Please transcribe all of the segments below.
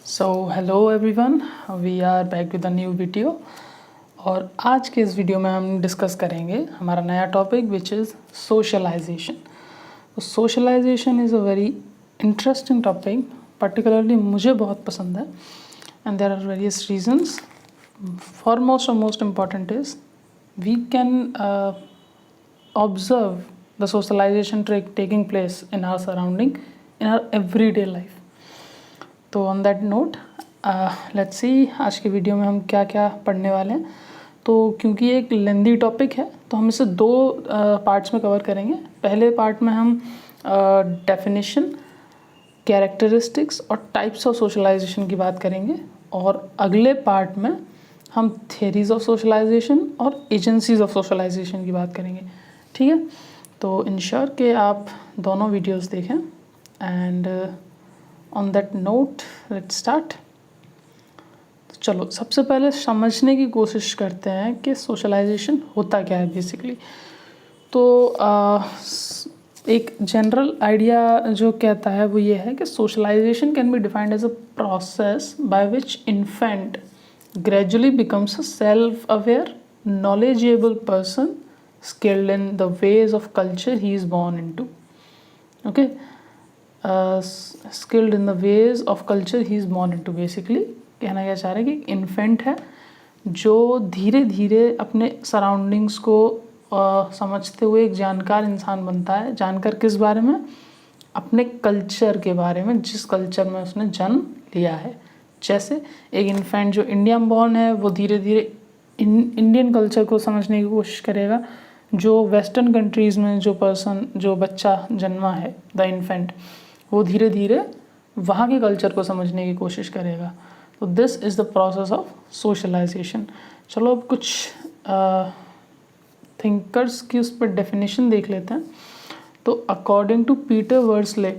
So hello everyone, we are back with a new video. और आज के इस वीडियो में हम डिस्कस करेंगे हमारा नया टॉपिक विच इज़ सोशलाइजेशन। तो socialization is a very interesting topic, particularly मुझे बहुत पसंद है and there are various reasons. Foremost और most important is we can observe the socialization taking place in our surrounding in our everyday life. तो on that note let's see आज के video में हम क्या क्या पढ़ने वाले हैं। तो क्योंकि ये एक लेंदी टॉपिक है तो हम इसे दो पार्ट्स में कवर करेंगे। पहले पार्ट में हम डेफिनेशन, कैरेक्टरिस्टिक्स और टाइप्स ऑफ सोशलाइजेशन की बात करेंगे, और अगले पार्ट में हम थियरीज ऑफ सोशलाइजेशन और एजेंसीज ऑफ सोशलाइजेशन की बात करेंगे। ठीक है, तो इंश्योर कि आप दोनों वीडियोस देखें and on that note let's start. तो चलो सबसे पहले समझने की कोशिश करते हैं कि सोशलाइजेशन होता क्या है बेसिकली। तो एक जनरल आइडिया जो कहता है वो ये है कि socialisation can be defined as a process by which infant gradually becomes a self-aware, knowledgeable person skilled in the ways of culture he is born into. Okay, skilled in the ways of culture he is born into. Basically कहना क्या चाह रहे हैं कि infant है जो धीरे धीरे अपने सराउंडिंग्स को समझते हुए एक जानकार इंसान बनता है। जानकार किस बारे में? अपने कल्चर के बारे में, जिस कल्चर में उसने जन्म लिया है। जैसे एक इन्फेंट जो इंडिया में बॉर्न है वो धीरे धीरे इंडियन कल्चर को समझने की कोशिश करेगा। जो वेस्टर्न कंट्रीज़ में जो बच्चा जन्मा है, द इन्फेंट, वो धीरे धीरे वहाँ के कल्चर को समझने की कोशिश करेगा। तो this is the process of socialisation. चलो अब कुछ थिंकर्स की उस पर डेफिनेशन देख लेते हैं। तो according to Peter Worsley,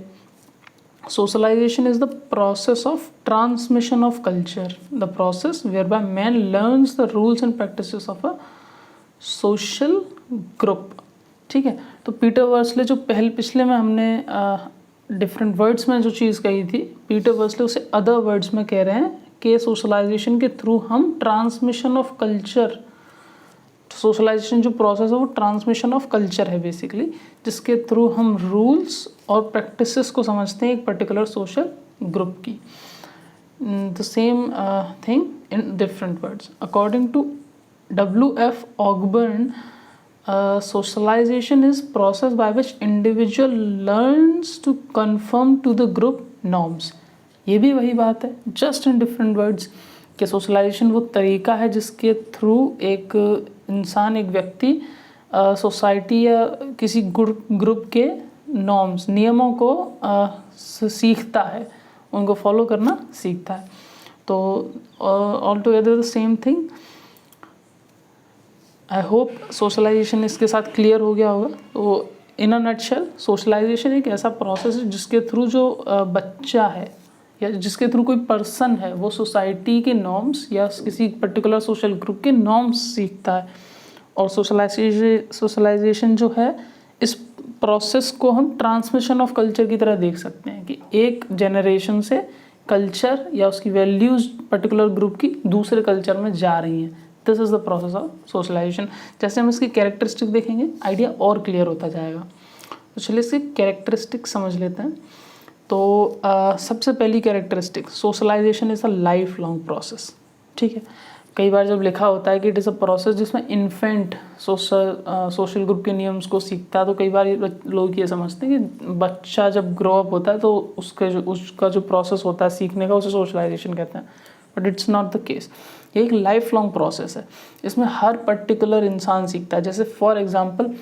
socialization is the process of transmission of culture, the process whereby man learns the rules and practices of a social group. ठीक है, तो पीटर वर्सले जो पिछले में हमने डिफरेंट वर्ड्स में जो चीज़ कही थी, पीटर वर्सले उसे अदर वर्ड्स में कह रहे हैं कि सोशलाइजेशन के थ्रू हम ट्रांसमिशन ऑफ कल्चर, सोशलाइजेशन जो प्रोसेस है वो ट्रांसमिशन ऑफ कल्चर है बेसिकली, जिसके थ्रू हम रूल्स और प्रैक्टिसेस को समझते हैं एक पर्टिकुलर सोशल ग्रुप की। The same thing in different words. According to W.F. Ogburn, socialization is process by which individual learns to conform to the group norms. ये भी वही बात है, जस्ट इन डिफरेंट वर्ड्स, कि सोशलाइजेशन वो तरीका है जिसके थ्रू एक इंसान, एक व्यक्ति सोसाइटी या किसी ग्रुप के नॉर्म्स, नियमों को सीखता है, उनको फॉलो करना सीखता है। तो all together the same thing. I hope socialisation इसके साथ क्लियर हो गया होगा। तो इन अ नटशेल, सोशलाइजेशन एक ऐसा प्रोसेस है जिसके थ्रू जो बच्चा है या जिसके थ्रू कोई पर्सन है वो सोसाइटी के नॉर्म्स या किसी पर्टिकुलर सोशल ग्रुप के नॉर्म्स सीखता है। और सोशलाइजेशन जो है, इस प्रोसेस को हम ट्रांसमिशन ऑफ कल्चर की तरह देख सकते हैं कि एक जनरेशन से कल्चर या उसकी वैल्यूज़ पर्टिकुलर ग्रुप की दूसरे कल्चर में जा रही हैं। This is the process of socialisation. जैसे हम इसकी कैरेक्टरिस्टिक देखेंगे, आइडिया और क्लियर होता जाएगा। तो चलिए इसकी कैरेक्टरिस्टिक समझ लेते हैं। तो सबसे पहली characteristic, socialisation is a life long process. ठीक है, कई बार जब लिखा होता है कि इट इज़ अ प्रोसेस जिसमें इन्फेंट सोशल ग्रुप के नियम्स को सीखता है, तो कई बार लोग ये समझते हैं कि बच्चा जब ग्रो अप होता है तो उसका जो प्रोसेस होता है सीखने का, उसे सोशलाइजेशन कहते हैं। But it's not the case. ये एक लाइफ लॉन्ग प्रोसेस है, इसमें हर पर्टिकुलर इंसान सीखता है। जैसे फॉर एग्जाम्पल,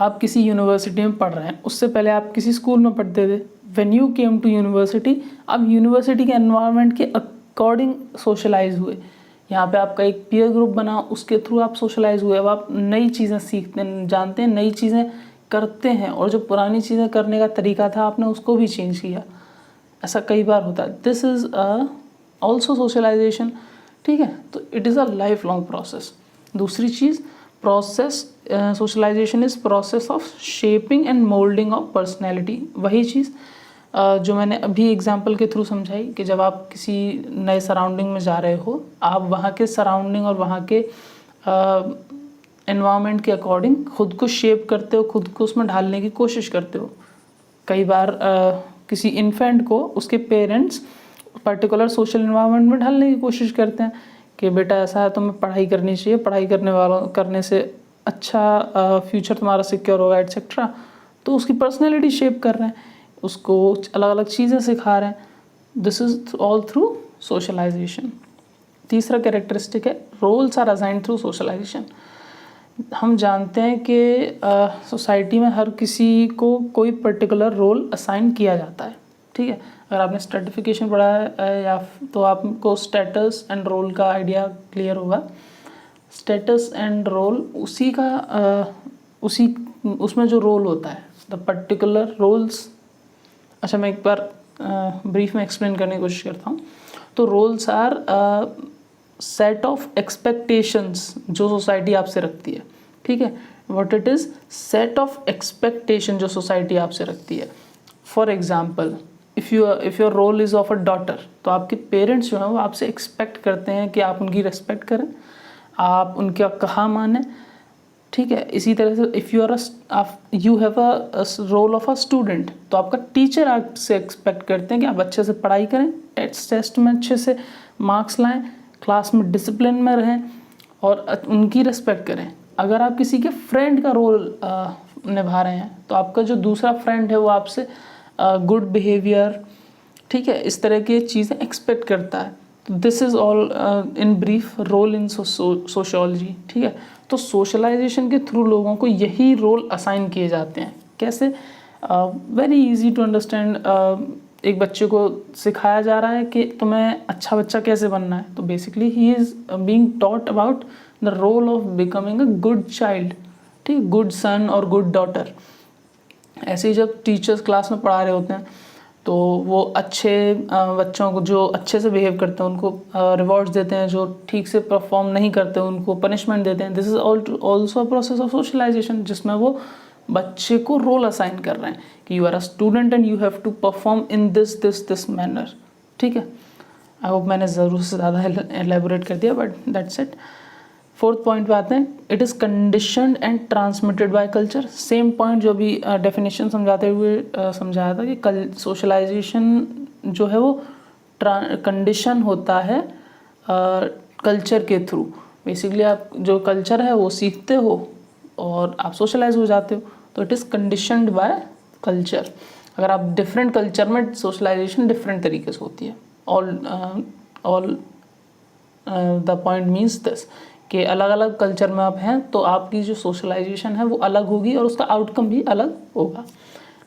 आप किसी यूनिवर्सिटी में पढ़ रहे हैं, उससे पहले आप किसी स्कूल में पढ़ते थे। When you came to university, अब यूनिवर्सिटी के एनवायरनमेंट के अकॉर्डिंग सोशलाइज हुए। यहाँ पे आपका एक पीयर ग्रुप बना, उसके थ्रू आप सोशलाइज हुए। अब आप नई चीज़ें सीखते हैं, जानते हैं, नई चीज़ें करते हैं, और जो पुरानी चीज़ें करने का तरीका था आपने उसको भी चेंज किया। ऐसा कई बार होता है। This is also socialization. ठीक है, तो it is a life long process. दूसरी चीज़, process socialization is process of shaping and moulding of personality. वही चीज़ जो मैंने अभी एग्जांपल के थ्रू समझाई कि जब आप किसी नए सराउंडिंग में जा रहे हो, आप वहाँ के सराउंडिंग और वहाँ के एनवायरनमेंट के अकॉर्डिंग खुद को शेप करते हो, खुद को उसमें ढालने की कोशिश करते हो। कई बार किसी इन्फेंट को उसके पेरेंट्स पर्टिकुलर सोशल एनवायरनमेंट में ढालने की कोशिश करते हैं कि बेटा ऐसा है, तुम्हें पढ़ाई करनी चाहिए, पढ़ाई करने से अच्छा फ्यूचर तुम्हारा सिक्योर होगा एटसेट्रा। तो उसकी पर्सनैलिटी शेप कर रहे हैं, उसको अलग अलग चीज़ें सिखा रहे हैं। This is all through socialisation. तीसरा कैरेक्टरिस्टिक है roles are assigned through socialisation. हम जानते हैं कि सोसाइटी में हर किसी को कोई पर्टिकुलर रोल असाइन किया जाता है, ठीक है। अगर आपने स्ट्रेटिफिकेशन पढ़ा है या तो आपको स्टेटस एंड रोल का आइडिया क्लियर होगा। स्टेटस एंड रोल उसमें जो रोल होता है, द पर्टिकुलर रोल्स। अच्छा, मैं एक बार ब्रीफ में एक्सप्लेन करने की कोशिश करता हूँ। तो roles are set of expectations जो सोसाइटी आपसे रखती है, ठीक है। What it is? Set of expectation जो सोसाइटी आपसे रखती है। For example, if your role is of a daughter, तो आपके पेरेंट्स जो हैं वो आपसे एक्सपेक्ट करते हैं कि आप उनकी रेस्पेक्ट करें, आप उनका कहा मानें, ठीक है। इसी तरह से if you have a role of a student, तो आपका टीचर आपसे एक्सपेक्ट करते हैं कि आप अच्छे से पढ़ाई करें, टेस्ट में अच्छे से मार्क्स लाएं, क्लास में डिसिप्लिन में रहें और उनकी रेस्पेक्ट करें। अगर आप किसी के फ्रेंड का रोल निभा रहे हैं, तो आपका जो दूसरा फ्रेंड है वो आपसे गुड बिहेवियर, ठीक है, इस तरह की चीज़ें एक्सपेक्ट करता है। तो this is all in brief role in sociology, ठीक है। तो सोशलाइजेशन के थ्रू लोगों को यही रोल असाइन किए जाते हैं। कैसे? Very easy to understand. एक बच्चे को सिखाया जा रहा है कि तुम्हें अच्छा बच्चा कैसे बनना है। तो basically he is being taught about the role of becoming a good child, ठीक, गुड सन और गुड डॉटर। ऐसे ही जब टीचर्स क्लास में पढ़ा रहे होते हैं तो वो अच्छे बच्चों को जो अच्छे से बिहेव करते हैं उनको रिवॉर्ड्स देते हैं, जो ठीक से परफॉर्म नहीं करते उनको पनिशमेंट देते हैं। This is also a process of socialisation, जिसमें वो बच्चे को रोल असाइन कर रहे हैं कि you are a student and you have to perform in this manner, ठीक है। आई होप मैंने ज़रूर से ज़्यादा एलेबोरेट कर दिया, but that's it. Fourth point पे आते हैं, it is conditioned and transmitted by culture. Same point जो भी डेफिनेशन समझाते हुए समझाया था कि सोशलाइजेशन जो है वो कंडीशन होता है कल्चर के थ्रू। बेसिकली आप जो कल्चर है वो सीखते हो और आप सोशलाइज हो जाते हो, तो it is conditioned by culture. अगर आप डिफरेंट कल्चर में, सोशलाइजेशन डिफरेंट तरीके से होती है। All the point means this कि अलग अलग कल्चर में आप हैं तो आपकी जो सोशलाइजेशन है वो अलग होगी और उसका आउटकम भी अलग होगा।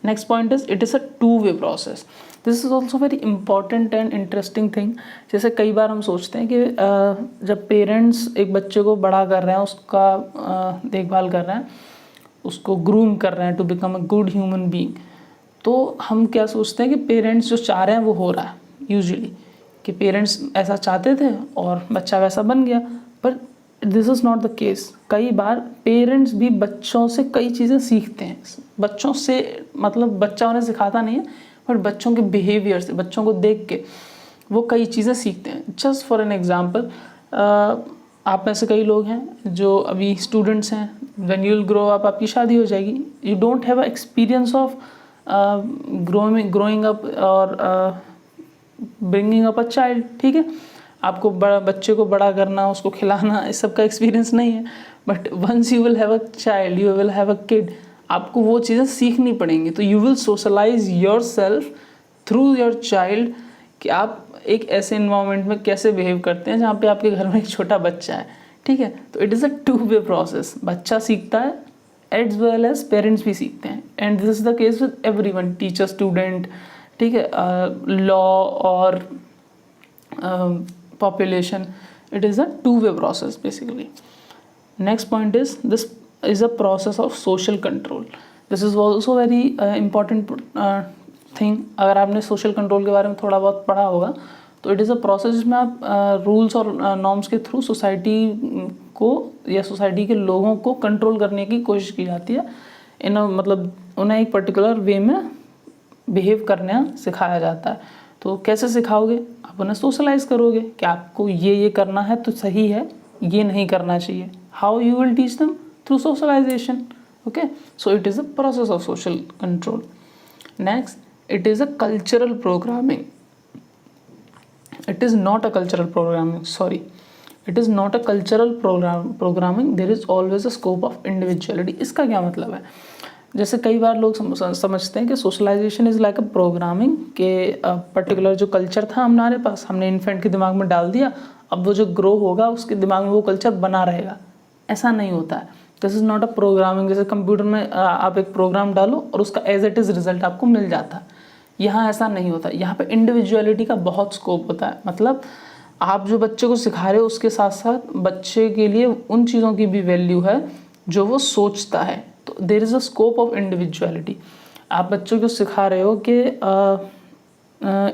Next point is it is a two way process. This is also very important and interesting thing. जैसे कई बार हम सोचते हैं कि जब पेरेंट्स एक बच्चे को बड़ा कर रहे हैं, उसका देखभाल कर रहे हैं, उसको ग्रूम कर रहे हैं to become a good human being, तो हम क्या सोचते हैं कि पेरेंट्स जो चाह रहे हैं वो हो रहा है यूजुअली, कि पेरेंट्स ऐसा चाहते थे और बच्चा वैसा बन गया। पर this is not the case. कई बार पेरेंट्स भी बच्चों से कई चीज़ें सीखते हैं। बच्चों से मतलब बच्चा उन्हें सिखाता नहीं है, बट बच्चों के बिहेवियर से, बच्चों को देख के वो कई चीज़ें सीखते हैं। जस्ट फॉर एन एग्जाम्पल, आप में से कई लोग हैं जो अभी स्टूडेंट्स हैं, when you will grow up, आपकी शादी हो जाएगी, you don't have a experience of growing up और ब्रिंगिंग अप अ चाइल्ड, ठीक है। आपको बच्चे को बड़ा करना, उसको खिलाना, इस सब का एक्सपीरियंस नहीं है। But once you will have a child, you will have a kid, आपको वो चीज़ें सीखनी पड़ेंगी। तो you will socialise your self through your child, कि आप एक ऐसे इन्वायरमेंट में कैसे बिहेव करते हैं जहाँ पे आपके घर में एक छोटा बच्चा है, ठीक है। तो it is a two way process. बच्चा सीखता है एज वेल एज पेरेंट्स भी सीखते हैं, and this is the case with everyone, teacher, student, ठीक है, लॉ और population. It is a two-way process basically. Next point is this is a process of social control. This is also very important thing. अगर आपने social control के बारे में थोड़ा बहुत पढ़ा होगा तो it is a process जिसमें आप rules और norms के through society को या society के लोगों को control करने की कोशिश की जाती है। मतलब उन्हें एक particular way में बिहेव करना सिखाया जाता है। तो कैसे सिखाओगे? आप उन्हें सोशलाइज करोगे कि आपको ये करना है तो सही है, ये नहीं करना चाहिए। How you will teach them? Through socialisation. Okay, so it is a process of social control. Next, it is a cultural programming. It is not a cultural programming, sorry, it is not a cultural programming. There is always a scope of individuality. इसका क्या मतलब है? जैसे कई बार लोग समझते हैं कि socialisation is like a programming, के पर्टिकुलर जो कल्चर था हमारे पास, हमने इन्फेंट के दिमाग में डाल दिया, अब वो जो ग्रो होगा उसके दिमाग में वो कल्चर बना रहेगा। ऐसा नहीं होता है। This is not a programming. जैसे कंप्यूटर में आप एक प्रोग्राम डालो और उसका एज इट इज़ रिजल्ट आपको मिल जाता है। यहाँ ऐसा नहीं होता। यहाँ पे इंडिविजुअलिटी का बहुत स्कोप होता है। मतलब आप जो बच्चे को सिखा रहे हो उसके साथ साथ बच्चे के लिए उन चीज़ों की भी वैल्यू है जो वो सोचता है। तो there is a scope of individuality. आप बच्चों को सिखा रहे हो कि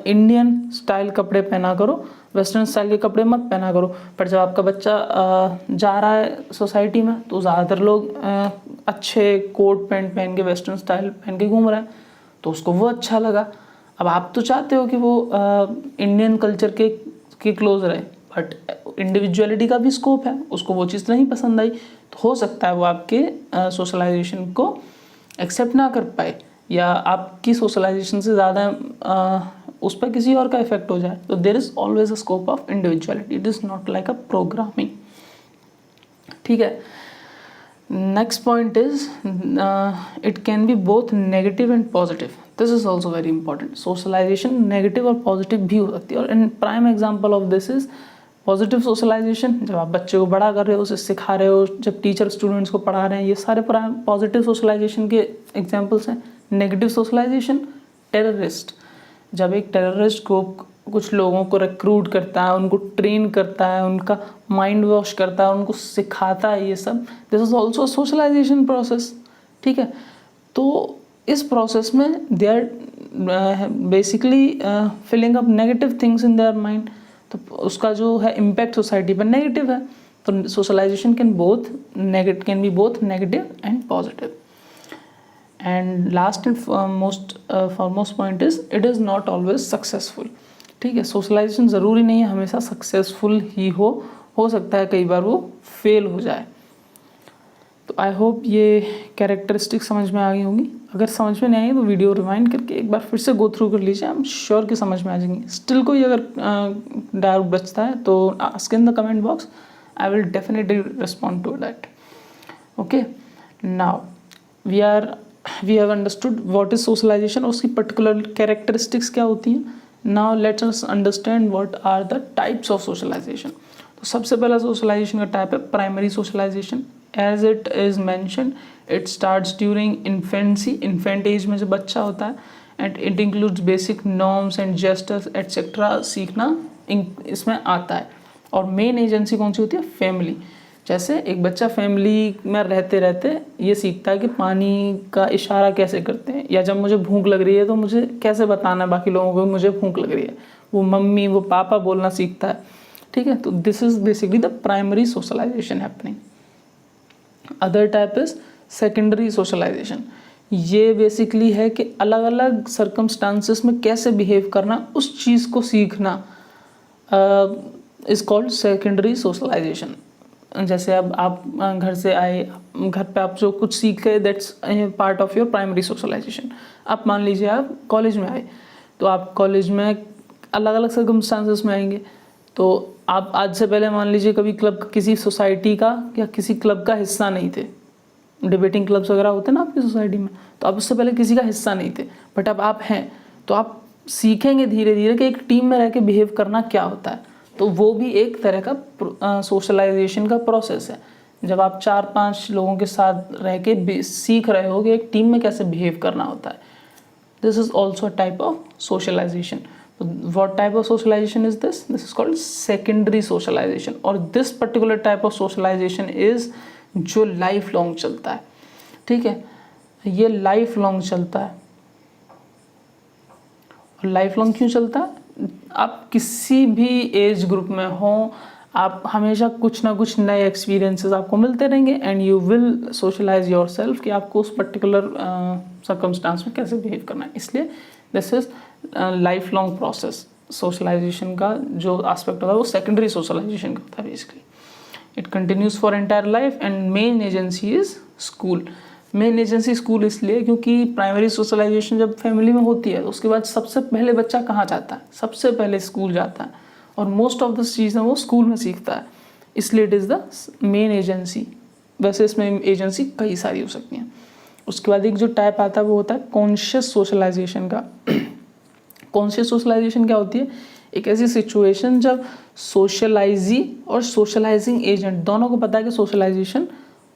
इंडियन स्टाइल कपड़े पहना करो, वेस्टर्न स्टाइल के कपड़े मत पहना करो। पर जब आपका बच्चा जा रहा है सोसाइटी में तो ज़्यादातर लोग अच्छे कोट पैंट पहन के वेस्टर्न स्टाइल पहन के घूम रहे हैं, तो उसको वो अच्छा लगा। अब आप तो चाहते हो कि वो इंडियन कल्चर के क्लोज रहे, बट इंडिविजुअलिटी का भी स्कोप है, उसको वो चीज़ नहीं पसंद आई, तो हो सकता है वो आपके सोशलाइजेशन को एक्सेप्ट ना कर पाए, या आपकी सोशलाइजेशन से ज़्यादा उस पर किसी और का इफेक्ट हो जाए। तो there is always a scope of individuality, it is not like a programming. ठीक है। Next point is it can be both negative and positive. This is also very important. Socialisation negative और positive भी हो सकती है, और in prime example of this is positive socialisation. जब आप बच्चे को बड़ा कर रहे हो, उसे सिखा रहे हो, जब टीचर स्टूडेंट्स को पढ़ा रहे हैं, ये सारे पॉजिटिव सोशलाइजेशन के एग्जाम्पल्स हैं। Negative socialisation, terrorist. जब एक टेररिस्ट ग्रुप कुछ लोगों को रिक्रूट करता है, उनको ट्रेन करता है, उनका माइंड वॉश करता है, उनको सिखाता है, ये सब this is also socialisation process. ठीक है। तो इस प्रोसेस में they are basically filling up negative things in their mind, तो उसका जो है इम्पैक्ट सोसाइटी पर नेगेटिव है। तो socialisation can be both negative and positive. And last and most foremost point is it is not always successful. ठीक है। Socialisation ज़रूरी नहीं है हमेशा सक्सेसफुल ही हो सकता है कई बार वो फेल हो जाए। तो आई होप ये कैरेक्टरिस्टिक समझ में आ गई होंगी। अगर समझ में नहीं आई तो वीडियो रिवाइंड करके एक बार फिर से गो थ्रू कर लीजिए, आई एम श्योर कि समझ में आ जाएंगी। स्टिल कोई अगर डाउट बचता है तो ask in the comment box, I will definitely respond to that. Okay, now we have understood what is socialisation, उसकी पर्टिकुलर कैरेक्टरिस्टिक्स क्या होती हैं। Now let's us understand what are the types of socialisation. तो सबसे पहला socialisation का type है primary socialisation. As it is mentioned, it starts during infancy, infant age में जो बच्चा होता है, and it includes basic norms and gestures etcetera सीखना इसमें आता है। और मेन एजेंसी कौन सी होती है? फैमिली। जैसे एक बच्चा फैमिली में रहते रहते ये सीखता है कि पानी का इशारा कैसे करते हैं, या जब मुझे भूख लग रही है तो मुझे कैसे बताना है बाकी लोगों को मुझे भूख लग रही है, वो मम्मी वो पापा बोलना सीखता है। ठीक है। तो this is basically the primary socialisation happening. Other type is secondary socialisation. ये बेसिकली है कि अलग अलग सर्कमस्टांसिस में कैसे बिहेव करना, उस चीज़ को सीखना इज कॉल्ड सेकेंडरी सोशलाइजेशन। जैसे अब आप घर से आए, घर पे आप जो कुछ सीख गए, that's part of your primary socialisation. आप मान लीजिए आप कॉलेज में आए, तो आप कॉलेज में अलग अलग सर्कमस्टांसेस में आएंगे। तो आप आज से पहले मान लीजिए कभी क्लब, किसी सोसाइटी का या किसी क्लब का हिस्सा नहीं थे। डिबेटिंग क्लब्स वगैरह होते हैं ना आपकी सोसाइटी में, तो आप उससे पहले किसी का हिस्सा नहीं थे, बट अब आप हैं, तो आप सीखेंगे धीरे धीरे कि एक टीम में रह के बिहेव करना क्या होता है। तो वो भी एक तरह का सोशलाइजेशन का प्रोसेस है। जब आप 4-5 लोगों के साथ रह के सीख रहे हो कि एक टीम में कैसे बिहेव करना होता है, this is also a type of socialisation. What type of socialization is this? This is called secondary socialization, और this particular type of socialization is जो लाइफ लॉन्ग चलता है। ठीक है। ये लाइफ लॉन्ग चलता है। और लाइफ लॉन्ग क्यों चलता है? आप किसी भी एज ग्रुप में हो, आप हमेशा कुछ ना कुछ नए एक्सपीरियंसेस आपको मिलते रहेंगे, and you will socialise your self कि आपको उस पर्टिकुलर सर्कमस्टांस में कैसे बिहेव करना है। इसलिए this is life long process. Socialisation का जो एस्पेक्ट होता है वो सेकेंडरी सोशलाइजेशन का होता है basically. It continues for entire life and main agency is school. Main agency school इसलिए क्योंकि प्राइमरी सोशलाइजेशन जब फैमिली में होती है तो उसके बाद सबसे पहले बच्चा कहाँ जाता है, सबसे पहले स्कूल जाता है और मोस्ट ऑफ द चीज़ें वो स्कूल में सीखता है, इसलिए it is the main agency. वैसे इसमें एजेंसी कई सारी हो सकती हैं। उसके बाद एक जो टाइप आता है वो होता है कॉन्शियस सोशलाइजेशन का। कॉन्शियस सोशलाइजेशन क्या होती है, एक ऐसी सिचुएशन जब सोशलाइजी और सोशलाइजिंग एजेंट दोनों को पता है कि सोशलाइजेशन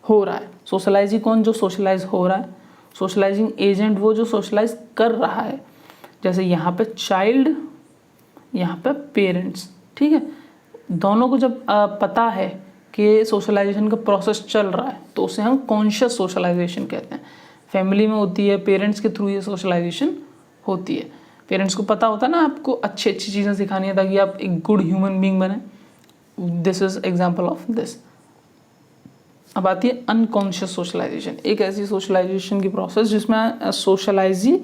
हो रहा है। सोशलाइजी कौन, जो सोशलाइज हो रहा है, सोशलाइजिंग एजेंट वो जो सोशलाइज कर रहा है। जैसे यहाँ पे चाइल्ड, यहाँ पे पेरेंट्स, ठीक है, दोनों को जब पता है कि सोशलाइजेशन का प्रोसेस चल रहा है तो उसे हम कॉन्शियस सोशलाइजेशन कहते हैं। फैमिली में होती है, पेरेंट्स के थ्रू ये सोशलाइजेशन होती है। पेरेंट्स को पता होता है ना आपको अच्छी अच्छी चीज़ें सिखानी है ताकि आप एक गुड ह्यूमन बीइंग बने। This is example of this. अब आती है अनकॉन्शियस सोशलाइजेशन, एक ऐसी सोशलाइजेशन की प्रोसेस जिसमें सोशलाइजी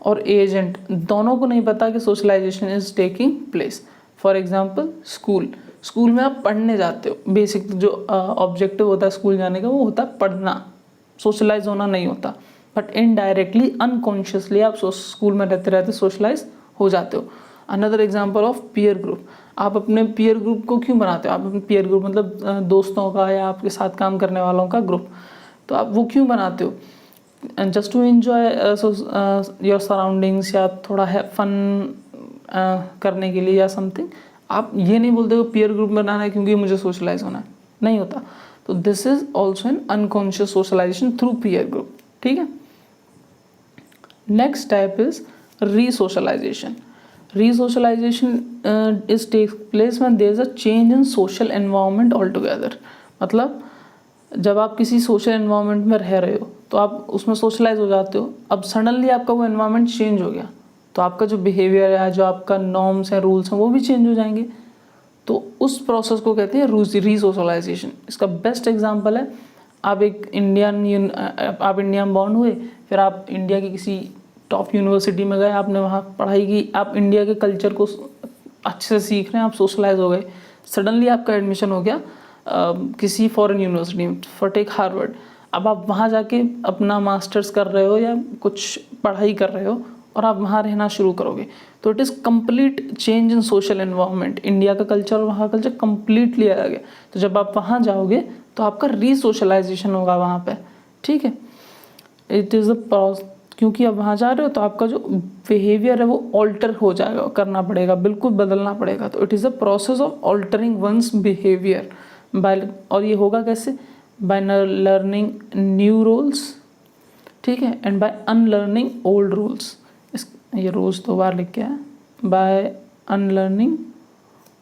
और एजेंट दोनों को नहीं पता कि socialisation is taking place. For example school में आप पढ़ने जाते हो, बेसिक जो ऑब्जेक्टिव होता है स्कूल जाने का वो होता है पढ़ना, सोशलाइज होना नहीं होता। बट इनडायरेक्टली अनकॉन्शियसली आप स्कूल में रहते रहते सोशलाइज हो जाते हो। Another example of peer group, आप अपने पीयर ग्रुप को क्यों बनाते हो, आप अपने पीयर ग्रुप मतलब दोस्तों का या आपके साथ काम करने वालों का ग्रुप, तो आप वो क्यों बनाते हो, just to enjoy your surroundings या थोड़ा है फन करने के लिए या समथिंग। आप ये नहीं बोलते हो पीयर ग्रुप बनाना है क्योंकि मुझे सोशलाइज होना है, नहीं होता। तो this is also an unconscious socialization through peer group, ठीक है। Next type is resocialization. Resocialization is takes place when there is a change in social environment all together. मतलब जब आप किसी सोशल एनवायरनमेंट में रह रहे हो तो आप उसमें सोशलाइज हो जाते हो। अब सडनली आपका वो एनवायरनमेंट चेंज हो गया तो आपका जो बिहेवियर है, जो आपका नॉर्म्स हैं, रूल्स हैं, वो भी चेंज हो जाएंगे। तो उस प्रोसेस को कहते हैं रीसोशलाइजेशन। इसका बेस्ट एग्जांपल है आप एक इंडिया में बॉर्न हुए, फिर आप इंडिया की किसी टॉप यूनिवर्सिटी में गए, आपने वहाँ पढ़ाई की, आप इंडिया के कल्चर को अच्छे से सीख रहे हैं, आप सोशलाइज हो गए। सडनली आपका एडमिशन हो गया किसी फॉरेन यूनिवर्सिटी में, फॉर टेक हार्वर्ड। अब आप वहाँ जाके अपना मास्टर्स कर रहे हो या कुछ पढ़ाई कर रहे हो और आप वहाँ रहना शुरू करोगे, तो it is complete change in social environment. India का कल्चर और वहाँ का कल्चर कंप्लीटली अलग है। तो जब आप वहाँ जाओगे तो आपका रीसोशलाइजेशन होगा वहाँ पे, ठीक है। इट इज़ क्योंकि आप वहाँ जा रहे हो तो आपका जो बिहेवियर है वो ऑल्टर हो जाएगा, करना पड़ेगा, बिल्कुल बदलना पड़ेगा। तो it is a process of altering one's behaviour by, और ये होगा कैसे, बाय लर्निंग न्यू रूल्स, ठीक है, and by unlearning old rules. ये रूल्स 2 बार लिख के है, बाय अनलर्निंग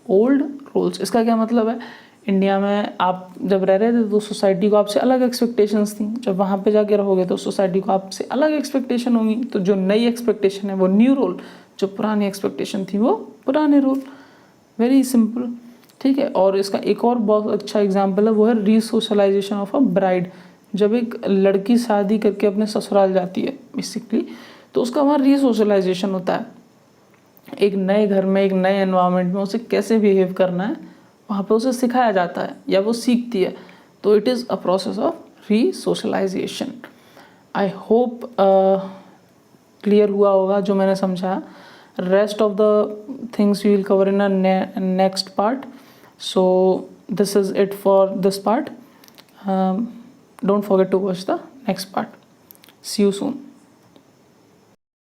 ओल्ड रूल्स। इसका क्या मतलब है, इंडिया में आप जब रह रहे थे तो सोसाइटी को आपसे अलग एक्सपेक्टेशंस थी, जब वहाँ पे जाके रहोगे तो सोसाइटी को आपसे अलग एक्सपेक्टेशन होंगी। तो जो नई एक्सपेक्टेशन है वो न्यू रूल, जो पुरानी एक्सपेक्टेशन थी वो पुराने रूल। वेरी सिंपल, ठीक है। और इसका एक और बहुत अच्छा एग्जाम्पल है, वो है रीसोशलाइजेशन ऑफ अ ब्राइड। जब एक लड़की शादी करके अपने ससुराल जाती है बेसिकली, तो उसका वहाँ रीसोशलाइजेशन होता है। एक नए घर में, एक नए एनवायरनमेंट में उसे कैसे बिहेव करना है वहाँ पे उसे सिखाया जाता है या वो सीखती है। तो it is a process of resocialization. I hope clear हुआ होगा जो मैंने समझा। Rest of the things we will cover in a next part. So this is it for this part. Don't forget to watch the next part. See you soon.